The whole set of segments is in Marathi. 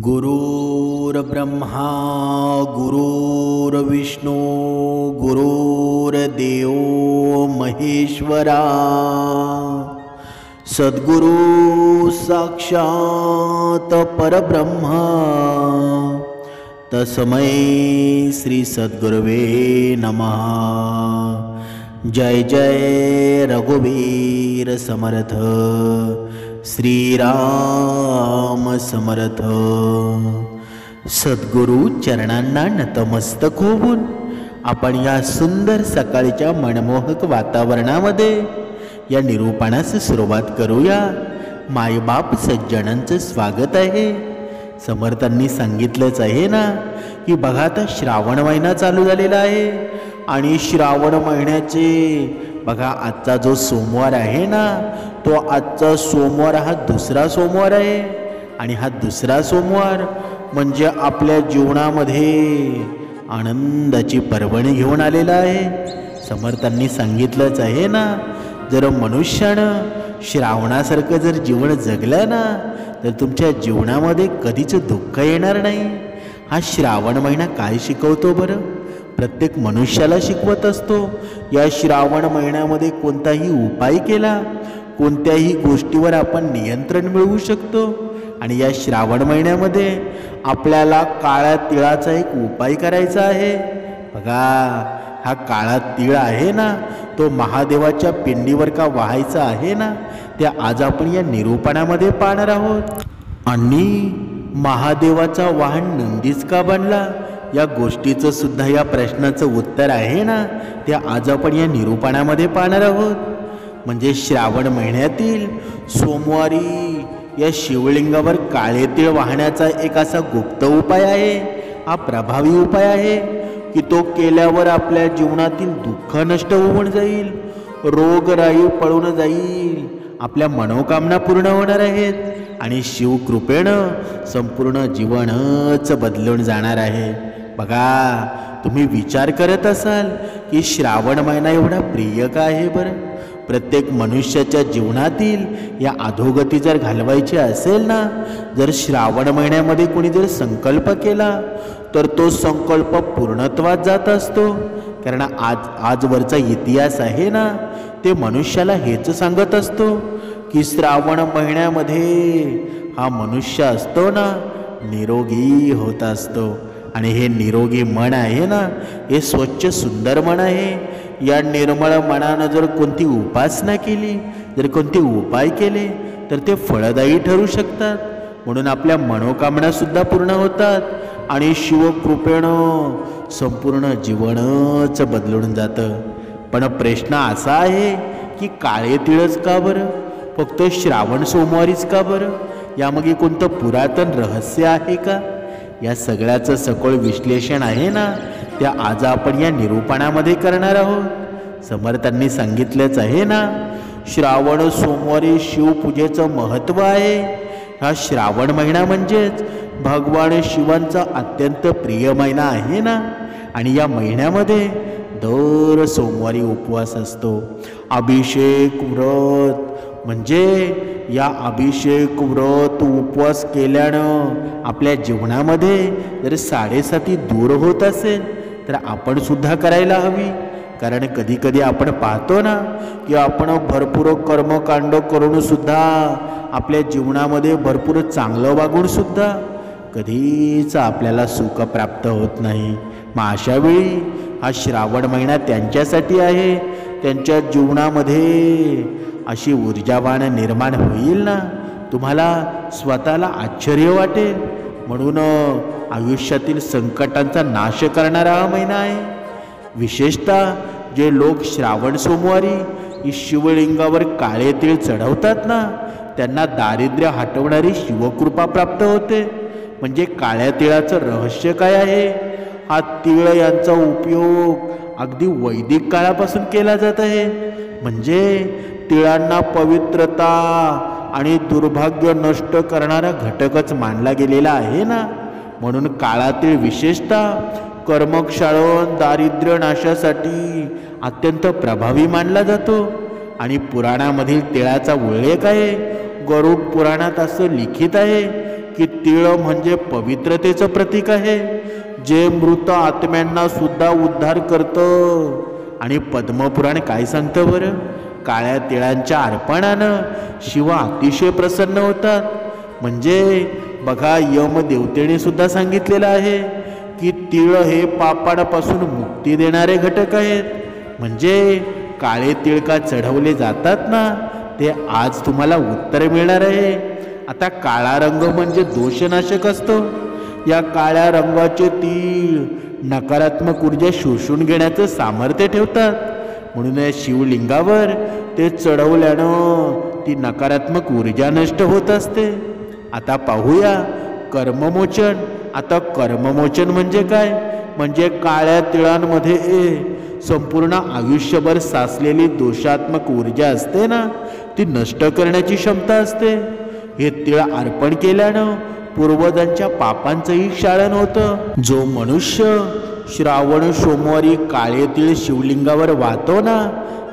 गुरुर्ब्रह्मा गुरुर्विष्णू गुरुर्देव महेश्वरा सद्गुरु साक्षात परब्रह्म तस्मै श्री सद्गुरवे नमः। जय जय रघुवीर समर्थ श्रीराम समर्थ। सद्गुरु चरणांना नतमस्तक होऊन आपण या सुंदर सकाळच्या मनमोहक वातावरणामध्ये या निरूपणास सुरुवात करूया। मायबाप सज्जनांचं स्वागत आहे। समर्थांनी सांगितलंच आहे ना की बघा आता श्रावण महिना चालू झालेला आहे आणि श्रावण महिन्याचे बघा आजचा जो सोमवार आहे ना तो आजचा सोमवार हा दुसरा सोमवार आहे आणि हा दुसरा सोमवार म्हणजे आपल्या जीवनामध्ये आनंदाची पर्वणी घेऊन आलेला आहे। समर्थांनी सांगितलंच आहे ना जर मनुष्यानं श्रावणासारखं जर जीवन जगलं ना तर तुमच्या जीवनामध्ये कधीच दुःख येणार नाही। हा श्रावण महिना काय शिकवतो बरं? प्रत्येक मनुष्याला शिकवत असतो या श्रावण महिन्यामध्ये कोणताही उपाय केला कोणत्याही गोष्टीवर आपण नियंत्रण मिळवू शकतो। आणि या श्रावण महिन्यामध्ये आपल्याला काळ्या तिळाचा एक उपाय करायचा आहे। बघा हा काळा तीळ आहे ना तो महादेवाच्या पिंडीवर का वाहायचा आहे ना ते आज आपण या निरूपणामध्ये पाहणार आहोत। आणि महादेवाचा वाहन नंदीच का बनला या गोष्टीचं सुद्धा या प्रश्नाचं उत्तर आहे ना ते आज आपण या निरूपणामध्ये पाहणार आहोत। म्हणजे श्रावण महिन्यातील सोमवारी या शिवलिंगावर काळे तीळ वाहण्याचा एक असा गुप्त उपाय आहे। हा प्रभावी उपाय आहे की तो केल्यावर आपल्या जीवनातील दुःख नष्ट होऊन जाईल, रोगराई पळून जाईल, आपल्या मनोकामना पूर्ण होणार आहेत आणि शिवकृपेनं संपूर्ण जीवनच बदलून जाणार आहे। बघा तुम्ही विचार करत असाल की श्रावण महिना एवढा प्रिय का आहे बरं? प्रत्येक मनुष्याच्या जीवनातील या अधोगती जर घालवायची असेल ना जर श्रावण महिन्यामध्ये कोणी जर संकल्प केला तर तो संकल्प पूर्णत्वात जात असतो। कारण आजवरचा इतिहास आहे ना ते मनुष्याला हेच सांगत असतो की श्रावण महिन्यामध्ये हा मनुष्य असतो ना निरोगी होत असतो। आणि हे निरोगी मन आहे ना हे स्वच्छ सुंदर मन आहे। या निर्मळ मनानं जर कोणती उपासना केली जर कोणते उपाय केले तर ते फळदायी ठरू शकतात। म्हणून आपल्या मनोकामना सुद्धा पूर्ण होतात आणि शिवकृपेनं संपूर्ण जीवनच बदलून जातं। पण प्रश्न असा आहे की काळे तिळच का बरं? फक्त श्रावण सोमवारीच का बरं? यामागे कोणतं पुरातन रहस्य आहे का? या सगळ्याचं सखोल विश्लेषण आहे ना त्या आज आपण या निरूपणामध्ये करणार आहोत। समर्थांनी सांगितलंच आहे ना श्रावण सोमवारी शिवपूजेचं महत्त्व आहे। हा श्रावण महिना म्हणजेच भगवान शिवांचा अत्यंत प्रिय महिना आहे ना आणि या महिन्यामध्ये दर सोमवारी उपवास असतो। अभिषेक व्रत म्हणजे या अभिषेक व्रत उपवास केल्यानं आपल्या जीवनामध्ये जर साडेसाती दूर होत असेल तर आपण सुद्धा करायला हवी। कारण कधी कधी आपण पाहतो ना की आपण भरपूर कर्मकांड करून सुद्धा आपल्या जीवनामध्ये भरपूर चांगलं वागून सुद्धा कधीच आपल्याला सुख प्राप्त होत नाही। मग अशावेळी हा श्रावण महिना त्यांच्यासाठी आहे। त्यांच्या जीवनामध्ये अशी ऊर्जावान निर्माण होईल ना तुम्हाला स्वतःला आश्चर्य वाटेल। म्हणून आयुष्यातील संकटांचा नाश करणारा हा महिना आहे। विशेषतः जे लोक श्रावण सोमवारी शिवलिंगावर काळे तीळ चढवतात ना त्यांना दारिद्र्य हटवणारी शिवकृपा प्राप्त होते। म्हणजे काळ्या तिळाचं रहस्य काय आहे? हा तीळ यांचा उपयोग अगदी वैदिक काळापासून केला जात आहे। म्हणजे तिळांना पवित्रता आणि दुर्भाग्य नष्ट करणारा घटकच मानला गेलेला आहे ना। म्हणून काळा तीळ विशेषतः कर्मक्षालन दारिद्र्य नाशासाठी अत्यंत प्रभावी मानला जातो। आणि पुराणामधील तिळाचा उल्लेख आहे। गरुड पुराणात असं लिखित आहे की तीळ म्हणजे पवित्रतेचं प्रतीक आहे, जे मृत आत्म्यांना सुद्धा उद्धार करतं. आणि पद्मपुराण काय सांगतं बरं? काळ्या तिळांच्या अर्पणानं शिव अतिशय प्रसन्न होतात. म्हणजे बघा, यमदेवतेने सुद्धा सांगितलेलं आहे की तीळ हे पापापासून मुक्ती देणारे घटक आहेत. म्हणजे काळे तीळ का चढवले जातात ना, ते आज तुम्हाला उत्तर मिळणार आहे. आता काळा रंग म्हणजे दोषनाशक असतो. या काळ्या रंगाचे तीळ नकारात्मक ऊर्जा शोषून घेण्याचं सामर्थ्य ठेवतात. म्हणून या शिवलिंगावर ते चढवल्यानं ती नकारात्मक ऊर्जा नष्ट होत असते. आता पाहूया कर्ममोचन. आता कर्ममोचन म्हणजे काय? म्हणजे काळ्या तिळांमध्ये संपूर्ण आयुष्यभर साचलेली दोषात्मक ऊर्जा असते ना, ती नष्ट करण्याची क्षमता असते. हे तीळ अर्पण केल्यानं पूर्वजांच्या पापांचंही क्षालन होतं. जो मनुष्य श्रावण सोमवारी काळे तीळ शिवलिंगावर वाहतो ना,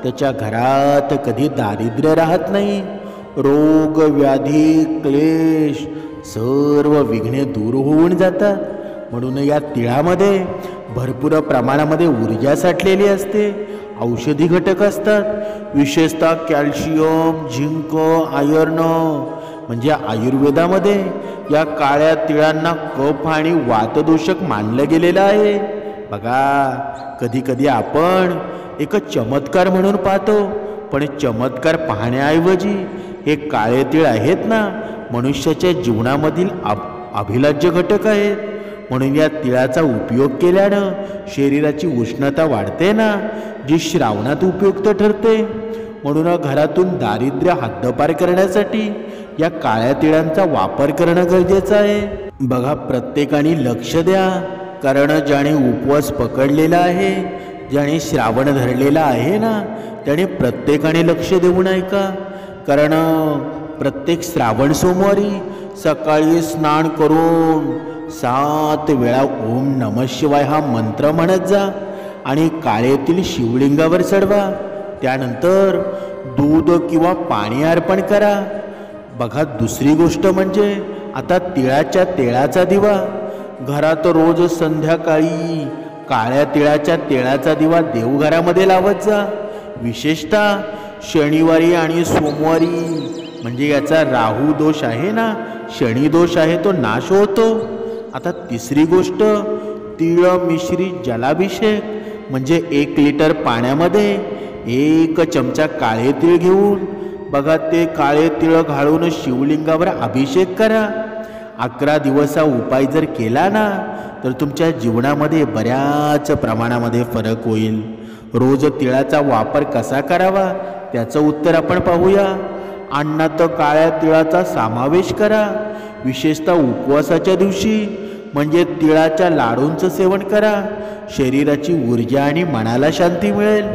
त्याच्या घरात कधी दारिद्र्य राहत नाही. रोग व्याधी क्लेश सर्व विघ्ने दूर होऊन जातात. म्हणून या तिळामध्ये भरपूर प्रमाणामध्ये ऊर्जा साठलेली असते. औषधी घटक असतात, विशेषतः कॅल्शियम, झिंक, आयर्न. म्हणजे आयुर्वेदामध्ये या काळ्या तिळांना कफ आणि वातदोषक मानलं गेलेलं आहे. बघा, कधी कधी आपण एक चमत्कार म्हणून पाहतो, पण चमत्कार पाहण्याऐवजी हे काळे तीळ आहेत ना, मनुष्याच्या जीवनामधील अभिलाज्य घटक आहेत. म्हणून या तिळाचा उपयोग केल्यानं शरीराची उष्णता वाढते ना, जी श्रावणात उपयुक्त ठरते. म्हणून घरातून दारिद्र्य हद्दपार करण्यासाठी या काळ्या तिळांचा वापर करणं गरजेचं आहे. बघा, प्रत्येकाने लक्ष द्या, कारण ज्याने उपवास पकडलेला आहे, ज्याने श्रावण धरलेला आहे ना, त्याने प्रत्येकाने लक्ष देऊन ऐका. कारण प्रत्येक श्रावण सोमवारी सकाळी स्नान करून 7 वेळा ओम नमः शिवाय हा मंत्र म्हणत जा आणि काळे तीळ शिवलिंगावर चढवा. त्यानंतर दूध किंवा पाणी अर्पण करा. बघा, दुसरी गोष्ट म्हणजे आता तिळाच्या तेळाचा दिवा. घरात रोज संध्याकाळी काळ्या तिळाच्या तेळाचा दिवा देवघरामध्ये लावत जा. विशेषतः शनिवारी आणि सोमवारी. म्हणजे याचा राहू दोष आहे ना, शनी दोष आहे, तो नाश होतो. आता तिसरी गोष्ट, तीळ मिश्रित जलाभिषेक. म्हणजे 1 लिटर पाण्यामध्ये 1 चमचा काळे तीळ घेऊन बघा, ते काळे तीळ घालून शिवलिंगावर अभिषेक करा. 11 दिवस हा उपाय जर केला ना, तर तुमच्या जीवनामध्ये बऱ्याच प्रमाणामध्ये फरक होईल. रोज तिळाचा वापर कसा करावा त्याचं उत्तर आपण पाहूया. अन्नात काळ्या तिळाचा समावेश करा. विशेषतः उपवासाच्या दिवशी. म्हणजे तिळाच्या लाडूंचं सेवन करा. शरीराची ऊर्जा आणि मनाला शांती मिळेल.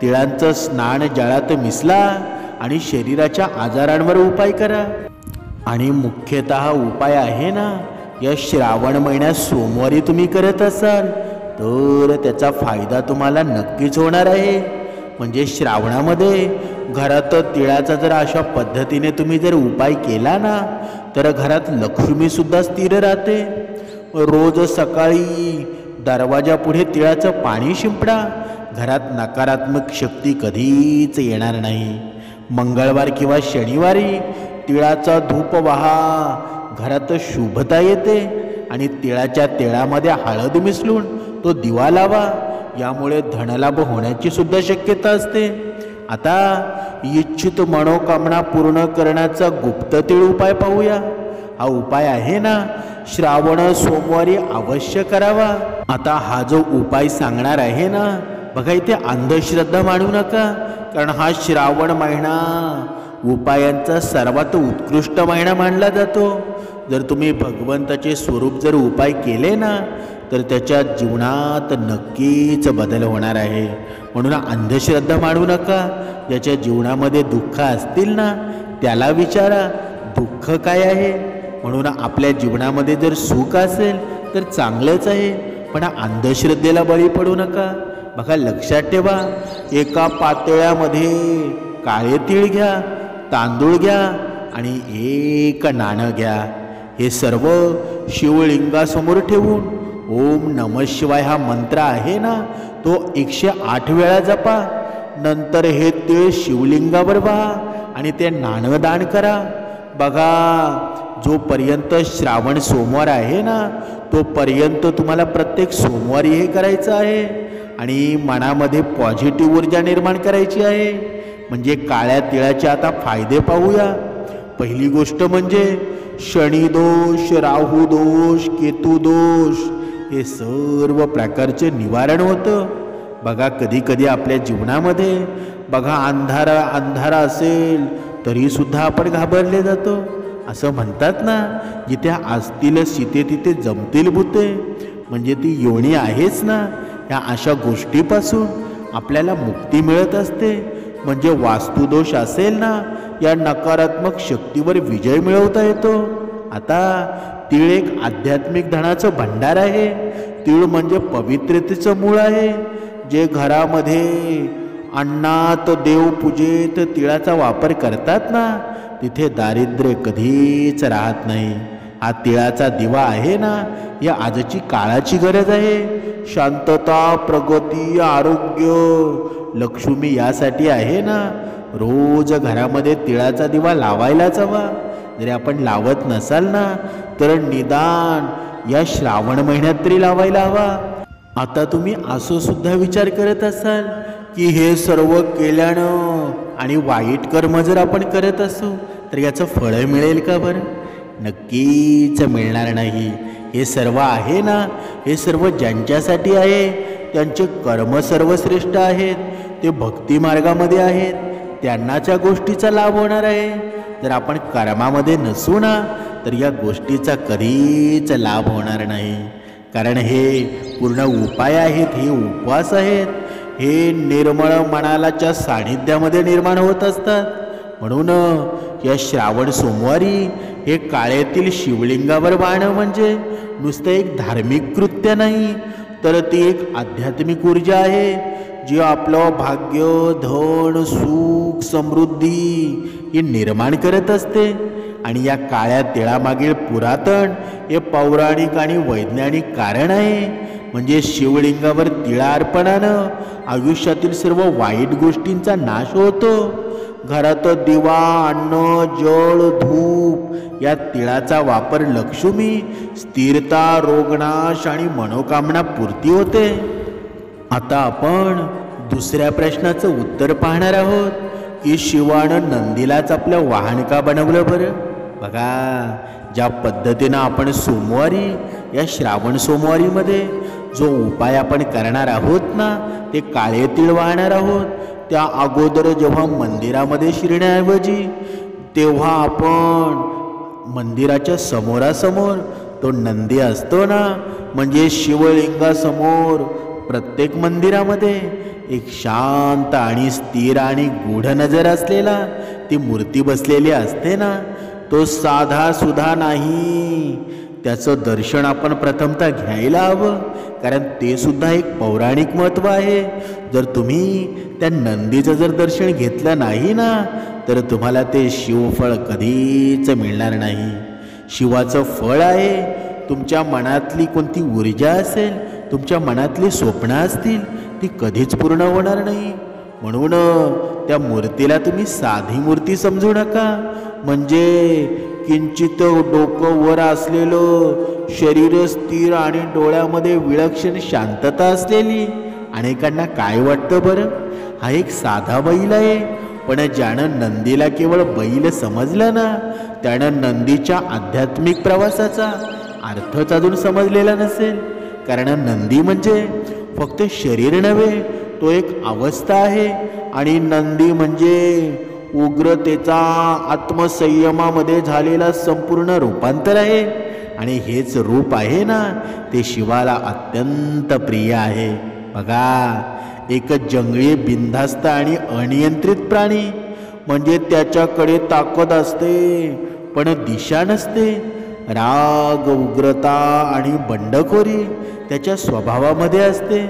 तिळांचं स्नान जळात मिसला आणि शरीराच्या आजारांवर उपाय करा. आणि मुख्यतः उपाय आहे ना, या श्रावण महिन्यात सोमवारी तुम्ही करत असाल तर त्याचा फायदा तुम्हाला नक्कीच होणार आहे. म्हणजे श्रावणामध्ये घरात तिळाचा जर अशा पद्धतीने तुम्ही जर उपाय केला ना, तर घरात लक्ष्मीसुद्धा स्थिर राहते. रोज सकाळी दरवाजापुढे तिळाचं पाणी शिंपडा. घरात नकारात्मक शक्ती कधीच येणार नाही. मंगळवार किंवा शनिवारी तिळाचा धूप वाहा. घरात शुभता येते. आणि तिळाच्या तेळामध्ये हळद मिसळून तो दिवा लावा. यामुळे धनलाभ होण्याची सुद्धा शक्यता असते. आता इच्छित मनोकामना पूर्ण करण्याचा गुप्त तीळ उपाय पाहूया. हा उपाय आहे ना, श्रावण सोमवारी अवश्य करावा. आता हा जो उपाय सांगणार आहे ना, बघा, इथे अंधश्रद्धा मानू नका. कारण हा श्रावण महिना उपायांचा सर्वात उत्कृष्ट महिना मानला जातो. जर तुम्ही भगवंताचे स्वरूप जर उपाय केले ना, तर त्याच्या जीवनात नक्कीच बदल होणार आहे. म्हणून अंधश्रद्धा मानू नका. ज्याच्या जीवनामध्ये दुःख असतील ना, त्याला विचारा दुःख काय आहे. म्हणून आपल्या जीवनामध्ये जर सुख असेल तर चांगलंच आहे, पण अंधश्रद्धेला बळी पडू नका. बघा, लक्षात ठेवा, एका पातेल्यामध्ये काळे तीळ घ्या, तांदूळ घ्या आणि 1 नाणं घ्या. हे सर्व शिवलिंगासमोर ठेवून ओम नमः शिवाय हा मंत्र आहे ना, तो 108 वेळा जपा. नंतर हे तीळ शिवलिंगावर व्हा आणि ते नाणं दान करा. बघा, जोपर्यंत श्रावण सोमवार आहे ना, तोपर्यंत तुम्हाला प्रत्येक सोमवारी हे करायचं आहे आणि मनामध्ये पॉझिटिव्ह ऊर्जा निर्माण करायची आहे. म्हणजे काळ्या तिळाचे आता फायदे पाहूया. पहिली गोष्ट म्हणजे शनी दोष, राहू दोष, केतू दोष हे सर्व प्रकारचे निवारण होतं. बघा, कधी कधी आपल्या जीवनामध्ये बघा अंधारा असेल तरी सुद्धा आपण घाबरले जातो. असं म्हणतात ना, जिथे असतील सीते तिथे जमतील भूते. म्हणजे ती योनी आहेच ना. या अशा गोष्टीपासून आपल्याला मुक्ती मिळत असते. म्हणजे वास्तुदोष असेल ना, या नकारात्मक शक्तीवर विजय मिळवता येतो. आता तीळ एक आध्यात्मिक धनाचं भांडार आहे. तीळ म्हणजे पवित्रतेचं मूळ आहे. जे घरामध्ये अन्नात, देवपूजेत तिळाचा वापर करतात ना, तिथे दारिद्र्य कधीच राहत नाही. हा तिळाचा दिवा आहे ना, या आजची काळाची गरज आहे. शांतता, प्रगती, आरोग्य, लक्ष्मी यासाठी आहे ना. रोज घरामध्ये तिळाचा दिवा लावायलाच हवा. जरी आपण लावत नसाल ना, तर निदान या श्रावण महिन्यात तरी लावायला हवा. आता तुम्ही असं सुद्धा विचार करत असाल की हे सर्व केल्यानं आणि वाईट कर्म जर आपण करत असू तर याचं फळ मिळेल का बरं? नक्कीच मिळणार नाही. हे सर्व आहे ना, हे सर्व ज्यांच्यासाठी आहे त्यांचे कर्म सर्वश्रेष्ठ आहेत. ते भक्ती मार्गामध्ये आहेत, त्यांनाच या गोष्टीचा लाभ होणार आहे. जर आपण कर्मामध्ये नसू ना, तर या गोष्टीचा कधीच लाभ होणार नाही. कारण हे पूर्ण उपाय आहेत, हे उपवास आहेत, हे निर्मळ मनालाच्या सानिध्यामध्ये निर्माण होत असतात. म्हणून या श्रावण सोमवारी हे काळेतील शिवलिंगावर वाहणं म्हणजे नुसतं एक धार्मिक कृत्य नाही, तर ती एक आध्यात्मिक ऊर्जा आहे जी आपलं भाग्य, धन, सुख, समृद्धी हे निर्माण करत असते. आणि या काळ्या तिळामागील पुरातन हे पौराणिक आणि वैज्ञानिक कारण आहे. म्हणजे शिवलिंगावर तिळार्पणानं आयुष्यातील सर्व वाईट गोष्टींचा नाश होतो. घरात दिवा, अन्न, जळ, धूप या तिळाचा वापर लक्ष्मी, स्थिरता, रोगनाश आणि मनोकामना पूर्ती होते. आता आपण दुसऱ्या प्रश्नाचं उत्तर पाहणार आहोत की शिवानं नंदीलाच आपलं वाहन का बनवलं बरं? बघा, ज्या पद्धतीनं आपण सोमवारी या श्रावण सोमवारीमध्ये जो उपाय आपण करणार आहोत ना, ते काळे तीळ वाहणार आहोत. त्या अगोदर जेव्हा मंदिरामध्ये शिरण्याऐवजी तेव्हा आपण मंदिराच्या समोरासमोर तो नंदी असतो ना, म्हणजे शिवलिंगासमोर प्रत्येक मंदिरामध्ये एक शांत आणि स्थिर आणि गूढ नजर असलेला ती मूर्ती बसलेली असते ना, तो साधा सुद्धा नाही. त्याचं दर्शन आपण प्रथमतः घ्यायला हवं, कारण ते सुद्धा एक पौराणिक महत्त्व आहे. जर तुम्ही त्या नंदीचं जर दर्शन घेतलं नाही ना, तर तुम्हाला ते शिवफळ कधीच मिळणार नाही. शिवाचं फळ आहे, तुमच्या मनातली कोणती ऊर्जा असेल, तुमच्या मनातली स्वप्न असतील, ती कधीच पूर्ण होणार नाही. म्हणून त्या मूर्तीला तुम्ही साधी मूर्ती समजू नका. म्हणजे किंचित डोकं वर असलेलं, शरीर स्थिर आणि डोळ्यामध्ये विलक्षण शांतता असलेली. अनेकांना काय वाटतं बरं, हा एक साधा बैल आहे. पण ज्यानं नंदीला केवळ बैल समजलं ना, त्यानं नंदीच्या आध्यात्मिक प्रवासाचा अर्थच अजून समजलेला नसेल. कारण नंदी म्हणजे फक्त शरीर नव्हे, तो एक अवस्था आहे. आणि नंदी म्हणजे उग्रतेचा आत्मसंयमामध्ये झालेला संपूर्ण रूपांतर आहे. आणि हेच रूप आहे ना, ते शिवाला अत्यंत प्रिय आहे. बघा, एक जंगली, बिनधास्त आणि अनियंत्रित प्राणी, म्हणजे त्याच्याकडे ताकद असते पण दिशा नसते. राग, उग्रता आणि बंडखोरी त्याच्या स्वभावामध्ये असते.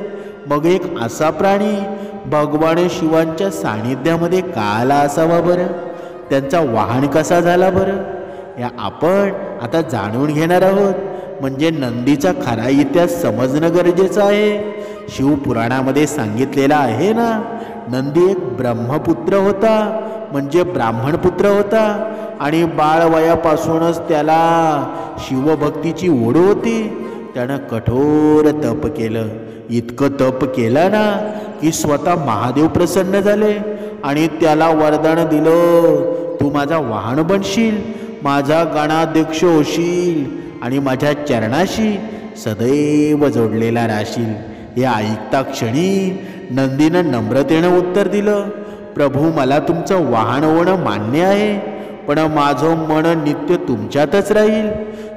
मग एक असा प्राणी भगवान शिवांच्या सानिध्यामध्ये का आला असावा बरं? त्यांचा वाहन कसा झाला बरं? या आपण आता जाणून घेणार आहोत. म्हणजे नंदीचा खरा इतिहास समजणं गरजेचं आहे. शिवपुराणामध्ये सांगितलेलं आहे ना, नंदी एक ब्रह्मपुत्र होता, म्हणजे ब्राह्मण पुत्र होता. आणि बाळवयापासूनच त्याला शिवभक्तीची ओढ होती. त्यानं कठोर तप केलं. इतकं तप केलं ना की स्वतः महादेव प्रसन्न झाले आणि त्याला वरदान दिलं, तू माझा वाहन बनशील, माझा गणाध्यक्ष होशील आणि माझ्या चरणाशी सदैव जोडलेला राहशील. हे ऐकता क्षणी नंदीनं नम्रतेनं उत्तर दिलं, प्रभू मला तुमचं वाहन होणं मान्य आहे, पण माझं मन नित्य तुमच्यातच राहील.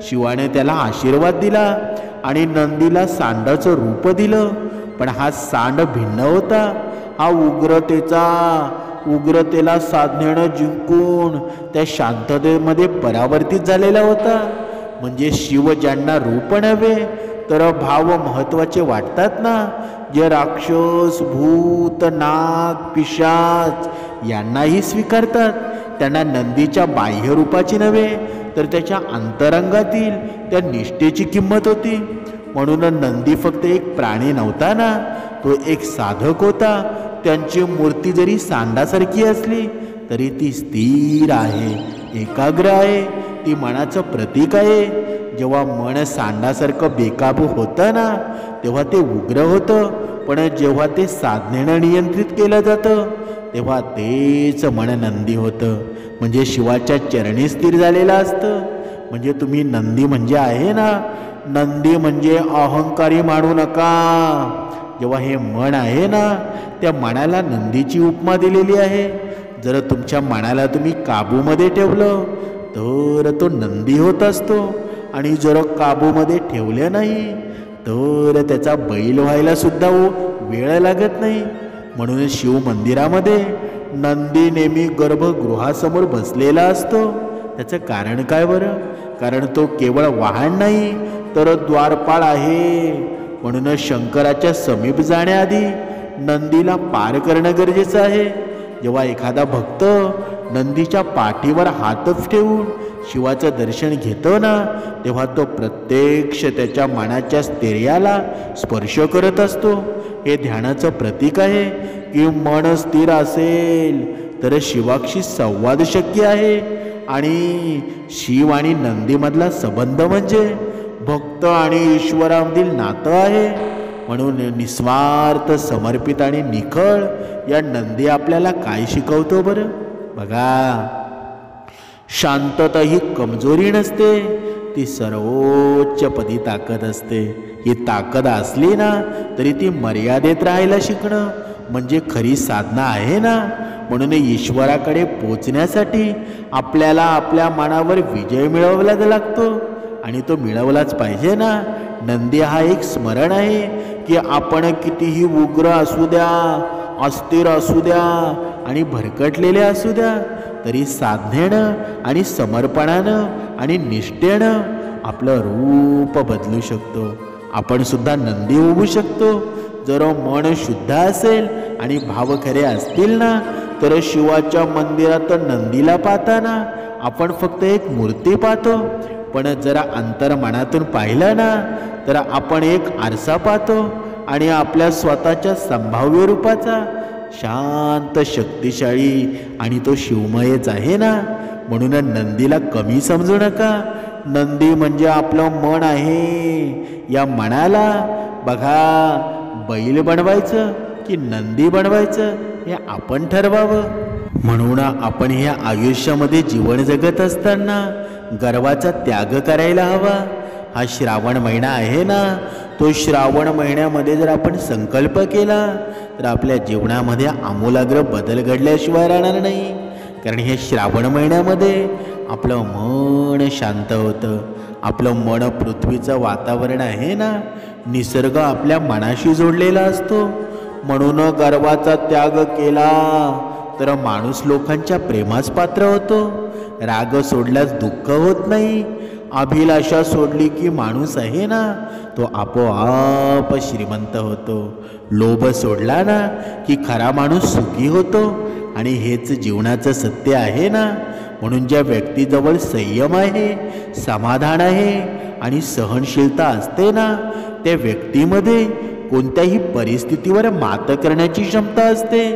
शिवाने त्याला आशीर्वाद दिला आणि नंदीला सांडाचं रूप दिलं. पण हा सांड भिन्न होता. हा उग्रतेला साधनेनं जिंकून त्या शांततेमध्ये परावर्तित झालेला होता. म्हणजे शिव ज्यांना रूप नव्हे तर भाव महत्त्वाचे वाटतात ना, जे राक्षस, भूत, नाग, पिशाच यांनाही स्वीकारतात, त्यांना नंदीच्या बाह्य रूपाची नव्हे तर त्याच्या अंतरंगातील त्या निष्ठेची किंमत होती. म्हणून नंदी फक्त एक प्राणी नव्हता ना, तो एक साधक होता. त्यांची मूर्ती जरी सांडासारखी असली तरी ती स्थिर आहे, एकाग्र आहे, ती मनाचं प्रतीक आहे. जेव्हा मन सांडासारखं बेकाबू होतं ना तेव्हा ते उग्र होतं, पण जेव्हा ते साधनेनं नियंत्रित केलं जातं तेव्हा तेच मन नंदी होतं, म्हणजे शिवाच्या चरणी स्थिर झालेलं असतं. म्हणजे तुम्ही नंदी म्हणजे आहे ना, नंदी म्हणजे अहंकारी मानू नका. जेव्हा हे मन आहे ना, त्या मनाला नंदीची उपमा दिलेली आहे. जर तुमच्या मनाला तुम्ही काबूमध्ये ठेवलं तर तो नंदी होत असतो, आणि जर काबूमध्ये ठेवले नाही तर त्याचा बैल व्हायला सुद्धा वेळ लागत नाही. म्हणून शिव मंदिरामध्ये नंदी नेहमी गर्भगृहासमोर बसलेला असतो. त्याचं कारण काय बरं? कारण तो केवळ वाहन नाही तर द्वारपाळ आहे. म्हणून शंकराच्या समीप जाण्याआधी नंदीला पार करणं गरजेचं आहे. जेव्हा एखादा भक्त नंदीच्या पाठीवर हातच ठेवून शिवाचं दर्शन घेतो ना, तेव्हा तो प्रत्यक्ष त्याच्या मनाच्या स्थैर्याला स्पर्श करत असतो. हे ध्यानाचं प्रतीक आहे की मन स्थिर असेल तर शिवाशी संवाद शक्य आहे. आणि शिव आणि नंदीमधला संबंध म्हणजे भक्त आणि ईश्वरामधील नातं आहे. म्हणून निस्वार्थ, समर्पित आणि निखळ या नंदी आपल्याला काय शिकवतो बरं? बघा, शांतता ही कमजोरी नसते, ती सर्वोच्च पदी ताकद असते. ही ताकद असली ना तरी ती मर्यादेत राहायला शिकणं म्हणजे खरी साधना आहे ना. म्हणून ईश्वराकडे पोचण्यासाठी आपल्याला आपल्या मनावर विजय मिळवला लागतो, आणि तो मिळवलाच पाहिजे ना. नंदी हा एक स्मरण आहे की आपण कितीही उग्र असू द्या, अस्थिर असू द्या आणि भरकटलेले असू द्या, तरी साधनेनं आणि समर्पणानं आणि निष्ठेनं आपलं रूप बदलू शकतो. आपण सुद्धा नंदी होऊ शकतो. जर मन शुद्ध असेल आणि भाव खरे असतील ना, तर शिवाच्या मंदिरात नंदीला पाहताना आपण फक्त एक मूर्ती पाहतो, पण जरा अंतर्मनातून पाहिलं ना तर आपण एक आरसा पाहतो आणि आपल्या स्वतःच्या संभाव्य रूपाचा. शांत, शक्तिशाळी आणि तो शिवमयच आहे ना. म्हणून नंदीला कमी समजू नका. नंदी म्हणजे आपलं मन आहे. या मनाला बघा, बैल बनवायचं की नंदी बनवायचं हे आपण ठरवावं. म्हणून आपण ह्या आयुष्यामध्ये जीवन जगत असताना गर्वाचा त्याग करायला हवा. हा श्रावण महिना आहे ना, तो श्रावण महिन्यामध्ये जर आपण संकल्प केला तर आपल्या जीवनामध्ये आमूलाग्र बदल घडल्याशिवाय राहणार नाही. कारण हे श्रावण महिन्यामध्ये आपलं मन शांत होतं. आपलं मन पृथ्वीचं वातावरण आहे ना, निसर्ग आपल्या मनाशी जोडलेला असतो. म्हणून गर्वाचा त्याग केला तर माणूस लोकांच्या प्रेमास पात्र होतो. राग सोडल्यास दुःख होत नाही. अभिलाषा सोडली की माणूस आहे ना, तो आपोआप श्रीमंत होतो. लोभ सोडला ना की खरा माणूस सुखी होतो. आणि हेच जीवनाचं सत्य आहे ना. म्हणून ज्या व्यक्तीजवळ संयम आहे, समाधान आहे आणि सहनशीलता असते ना, त्या व्यक्तीमध्ये कोणत्याही परिस्थितीवर मात करण्याची क्षमता असते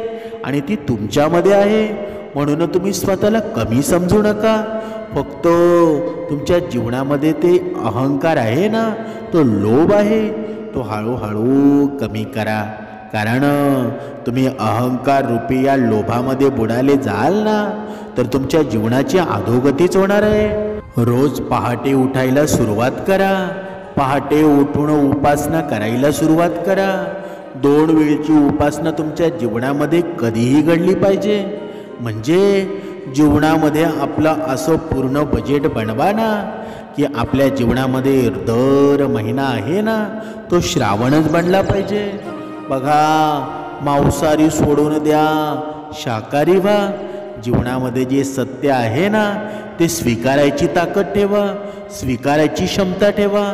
आणि ती तुमच्यामध्ये आहे. म्हणून तुम्ही स्वतःला कमी समजू नका. फक्त तुमच्या जीवनामध्ये ते अहंकार आहे ना, तो लोभ आहे, तो हळूहळू कमी करा. कारण तुम्ही अहंकार रूपी या लोभामध्ये बुडाले जाल ना, तर तुमच्या जीवनाची अधोगतीच होणार आहे. रोज पहाटे उठायला सुरुवात करा. पहाटे उठून उपासना करायला सुरुवात करा. 2 वेळची उपासना तुमच्या जीवनामध्ये कधीही घडली पाहिजे. म्हणजे जीवनामध्ये आपलं असं पूर्ण बजेट बनवा ना, की आपल्या जीवनामध्ये दर महिना आहे ना, तो श्रावणच बनला पाहिजे. बघा, मांसाहारी सोडून द्या, शाकाहारी व्हा. जीवनामध्ये जे सत्य आहे ना, ते स्वीकारायची ताकद ठेवा, स्वीकारायची क्षमता ठेवा.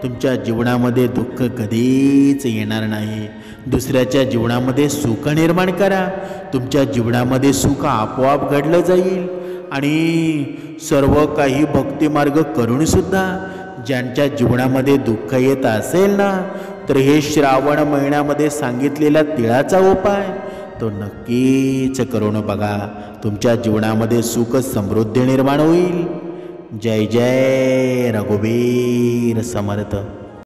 तुमच्या जीवनामध्ये दुःख कधीच येणार नाही. दुसऱ्याच्या जीवनामध्ये सुख निर्माण करा. तुमच्या जीवनामध्ये सुख आपोआप घडलं जाईल. आणि सर्व काही भक्तिमार्ग करूनसुद्धा ज्यांच्या जीवनामध्ये दुःख येत असेल ना, तर हे श्रावण महिन्यामध्ये सांगितलेला तिळाचा उपाय तो नक्कीच करून बघा. तुमच्या जीवनामध्ये सुख समृद्धी निर्माण होईल. जय जय रघुवीर समर्थ.